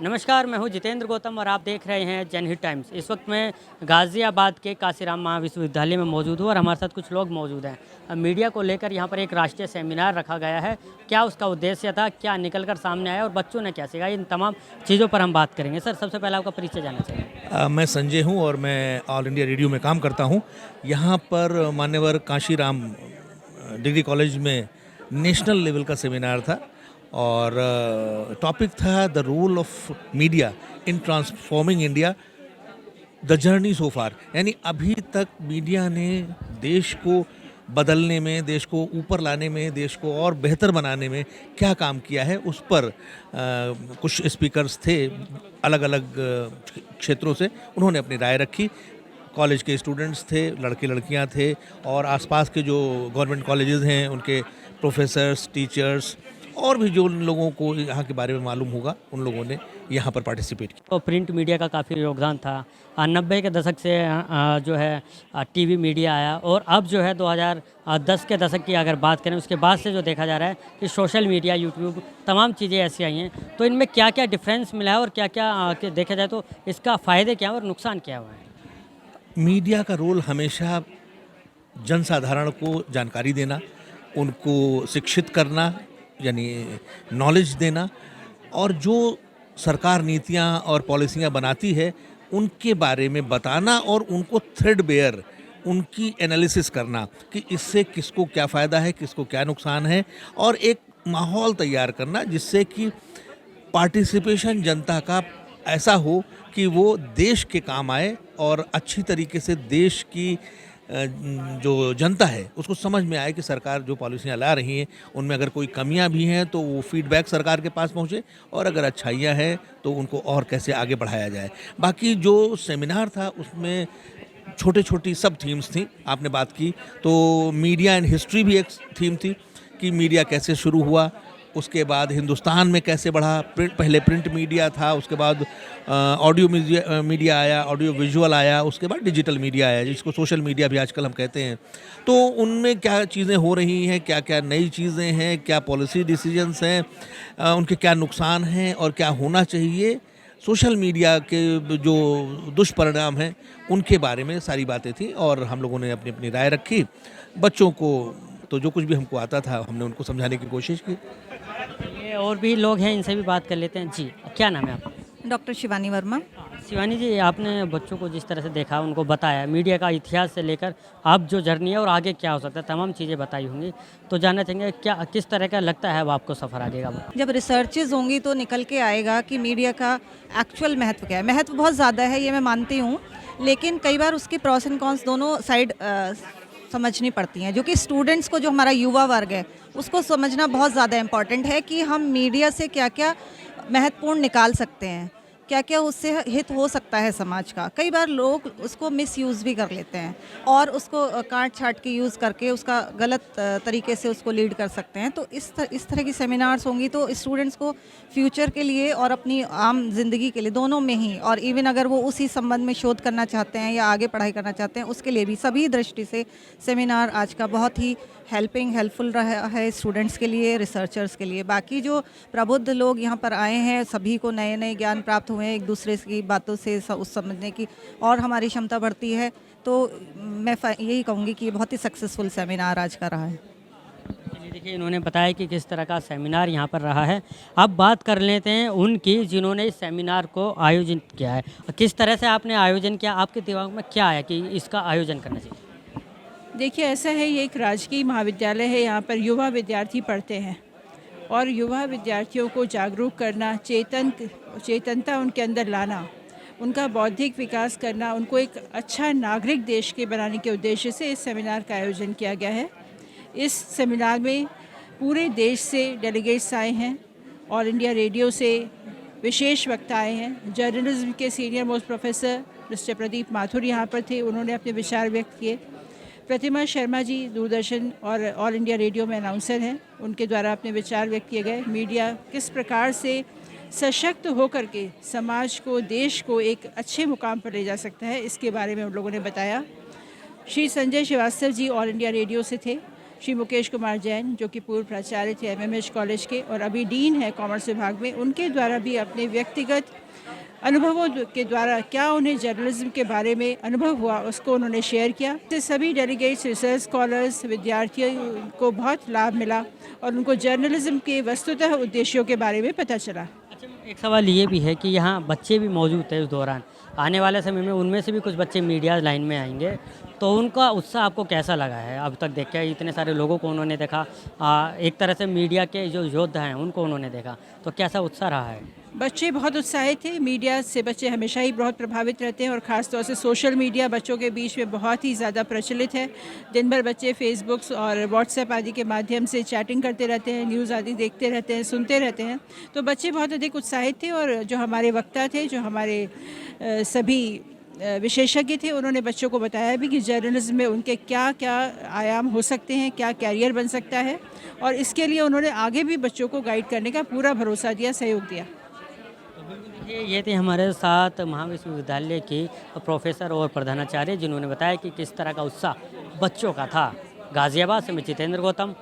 नमस्कार, मैं हूं जितेंद्र गौतम और आप देख रहे हैं जनहित टाइम्स। इस वक्त मैं गाज़ियाबाद के काशीराम महाविश्वविद्यालय में मौजूद हूं और हमारे साथ कुछ लोग मौजूद हैं। मीडिया को लेकर यहां पर एक राष्ट्रीय सेमिनार रखा गया है। क्या उसका उद्देश्य था, क्या निकल कर सामने आया और बच्चों ने क्या सीखा, इन तमाम चीज़ों पर हम बात करेंगे। सर, सबसे पहले आपका परिचय जानना चाहिए। मैं संजय हूँ और मैं ऑल इंडिया रेडियो में काम करता हूँ। यहाँ पर मान्यवर काशीराम डिग्री कॉलेज में नेशनल लेवल का सेमिनार था और टॉपिक था the role of media in transforming India, the journey so far. यानी अभी तक मीडिया ने देश को बदलने में, देश को ऊपर लाने में, देश को और बेहतर बनाने में क्या काम किया है, उस पर कुछ स्पीकर्स थे अलग अलग क्षेत्रों से। उन्होंने अपनी राय रखी। कॉलेज के स्टूडेंट्स थे, लड़के लड़कियां थे और आसपास के जो गवर्नमेंट कॉलेजेस हैं उनके प्रोफेसर्स, टीचर्स और भी जो उन लोगों को यहाँ के बारे में मालूम होगा, उन लोगों ने यहाँ पर पार्टिसिपेट किया। तो प्रिंट मीडिया का काफ़ी योगदान था। 90 के दशक से जो है टीवी मीडिया आया और अब जो है 2010 के दशक की अगर बात करें, उसके बाद से जो देखा जा रहा है कि सोशल मीडिया, यूट्यूब, तमाम चीज़ें ऐसी आई हैं। तो इनमें क्या क्या डिफरेंस मिला है और क्या क्या देखा जाए तो इसका फ़ायदे क्या है और नुकसान क्या हुआ है? मीडिया का रोल हमेशा जनसाधारण को जानकारी देना, उनको शिक्षित करना, यानी नॉलेज देना, और जो सरकार नीतियाँ और पॉलिसियाँ बनाती है उनके बारे में बताना और उनको थ्रेडबेयर, उनकी एनालिसिस करना कि इससे किसको क्या फ़ायदा है, किसको क्या नुकसान है, और एक माहौल तैयार करना जिससे कि पार्टिसिपेशन जनता का ऐसा हो कि वो देश के काम आए और अच्छी तरीके से देश की जो जनता है उसको समझ में आए कि सरकार जो पॉलिसियाँ ला रही हैं उनमें अगर कोई कमियां भी हैं तो वो फीडबैक सरकार के पास पहुंचे, और अगर अच्छाइयां हैं तो उनको और कैसे आगे बढ़ाया जाए। बाकी जो सेमिनार था उसमें छोटे छोटी सब थीम्स थी। आपने बात की तो मीडिया एंड हिस्ट्री भी एक थीम थी कि मीडिया कैसे शुरू हुआ, उसके बाद हिंदुस्तान में कैसे बढ़ा। पहले प्रिंट मीडिया था, उसके बाद ऑडियो मीडिया आया, ऑडियो विजुअल आया, उसके बाद डिजिटल मीडिया आया जिसको सोशल मीडिया भी आजकल हम कहते हैं। तो उनमें क्या चीज़ें हो रही हैं, क्या क्या नई चीज़ें हैं, क्या पॉलिसी डिसीजंस हैं, उनके क्या नुकसान हैं और क्या होना चाहिए। सोशल मीडिया के जो दुष्परिणाम हैं उनके बारे में सारी बातें थी और हम लोगों ने अपनी अपनी राय रखी। बच्चों को तो जो कुछ भी हमको आता था हमने उनको समझाने की कोशिश की। ये और भी लोग हैं, इनसे भी बात कर लेते हैं। जी, क्या नाम है आपका? डॉक्टर शिवानी वर्मा। शिवानी जी, आपने बच्चों को जिस तरह से देखा, उनको बताया मीडिया का इतिहास से लेकर अब जो जर्नी है और आगे क्या हो सकता है, तमाम चीज़ें बताई होंगी। तो जानना चाहेंगे क्या किस तरह का लगता है अब आपको सफ़र आगे का? जब रिसर्चेज होंगी तो निकल के आएगा कि मीडिया का एक्चुअल महत्व क्या है। महत्व बहुत ज़्यादा है, ये मैं मानती हूँ, लेकिन कई बार उसके प्रॉस एंड कॉन्स दोनों साइड समझनी पड़ती हैं। जो कि स्टूडेंट्स को, जो हमारा युवा वर्ग है, उसको समझना बहुत ज़्यादा इम्पॉर्टेंट है कि हम मीडिया से क्या क्या महत्वपूर्ण निकाल सकते हैं, क्या क्या उससे हित हो सकता है समाज का। कई बार लोग उसको मिसयूज़ भी कर लेते हैं और उसको काट छाट के यूज़ करके उसका गलत तरीके से उसको लीड कर सकते हैं। तो इस तरह की सेमिनार्स होंगी तो स्टूडेंट्स को फ्यूचर के लिए और अपनी आम जिंदगी के लिए, दोनों में ही, और इवन अगर वो उसी संबंध में शोध करना चाहते हैं या आगे पढ़ाई करना चाहते हैं, उसके लिए भी सभी दृष्टि से सेमिनार आज का बहुत ही हेल्पफुल रहा है स्टूडेंट्स के लिए, रिसर्चर्स के लिए। बाकी जो प्रबुद्ध लोग यहाँ पर आए हैं, सभी को नए नए ज्ञान प्राप्त हुए हैं, एक दूसरे की बातों से उस समझने की और हमारी क्षमता बढ़ती है। तो मैं यही कहूँगी कि ये बहुत ही सक्सेसफुल सेमिनार आज का रहा है। चलिए, देखिए, इन्होंने बताया कि किस तरह का सेमिनार यहाँ पर रहा है। अब बात कर लेते हैं उनकी जिन्होंने इस सेमिनार को आयोजित किया है। किस तरह से आपने आयोजन किया, आपके दिमाग में क्या आया कि इसका आयोजन करना चाहिए? देखिए, ऐसा है, ये एक राजकीय महाविद्यालय है। यहाँ पर युवा विद्यार्थी पढ़ते हैं और युवा विद्यार्थियों को जागरूक करना, चेतनता उनके अंदर लाना, उनका बौद्धिक विकास करना, उनको एक अच्छा नागरिक देश के बनाने के उद्देश्य से इस सेमिनार का आयोजन किया गया है। इस सेमिनार में पूरे देश से डेलीगेट्स आए हैं, ऑल इंडिया रेडियो से विशेष वक्ता आए हैं। जर्नलिज्म के senior most professor mister Pradeep Mathur यहाँ पर थे, उन्होंने अपने विचार व्यक्त किए। प्रतिमा शर्मा जी दूरदर्शन और ऑल इंडिया रेडियो में अनाउंसर हैं, उनके द्वारा अपने विचार व्यक्त किए गए। मीडिया किस प्रकार से सशक्त होकर के समाज को, देश को एक अच्छे मुकाम पर ले जा सकता है, इसके बारे में उन लोगों ने बताया। Shri Sanjay Srivastava ji all India radio से थे, श्री मुकेश कुमार जैन, जो कि पूर्व प्राचार्य थे एमएमएच कॉलेज के और अभी डीन है कॉमर्स विभाग में, उनके द्वारा भी अपने व्यक्तिगत अनुभवों के द्वारा क्या उन्हें जर्नलिज्म के बारे में अनुभव हुआ उसको उन्होंने शेयर किया। इससे सभी डेलीगेट्स, रिसर्च स्कॉलर्स, विद्यार्थियों को बहुत लाभ मिला और उनको जर्नलिज्म के वस्तुतः उद्देश्यों के बारे में पता चला। अच्छा, एक सवाल ये भी है कि यहाँ बच्चे भी मौजूद थे उस दौरान, आने वाले समय में उनमें से भी कुछ बच्चे मीडिया लाइन में आएंगे, तो उनका उत्साह आपको कैसा लगा है? अब तक देख के इतने सारे लोगों को उन्होंने देखा, एक तरह से मीडिया के जो योद्धा हैं उनको उन्होंने देखा, तो कैसा उत्साह रहा है? बच्चे बहुत उत्साहित थे। मीडिया से बच्चे हमेशा ही बहुत प्रभावित रहते हैं और ख़ास तौर से सोशल मीडिया बच्चों के बीच में बहुत ही ज़्यादा प्रचलित है। दिन भर बच्चे फेसबुक्स और व्हाट्सएप आदि के माध्यम से चैटिंग करते रहते हैं, न्यूज़ आदि देखते रहते हैं, सुनते रहते हैं। तो बच्चे बहुत अधिक उत्साहित थे और जो हमारे वक्ता थे, जो हमारे सभी विशेषज्ञ थे, उन्होंने बच्चों को बताया भी कि जर्नलिज्म में उनके क्या क्या आयाम हो सकते हैं, क्या कैरियर बन सकता है और इसके लिए उन्होंने आगे भी बच्चों को गाइड करने का पूरा भरोसा दिया, सहयोग दिया। देखिए, ये थे हमारे साथ महाविश्वविद्यालय की प्रोफेसर और प्रधानाचार्य, जिन्होंने बताया कि किस तरह का उत्साह बच्चों का था। गाज़ियाबाद से मैं जितेंद्र गौतम,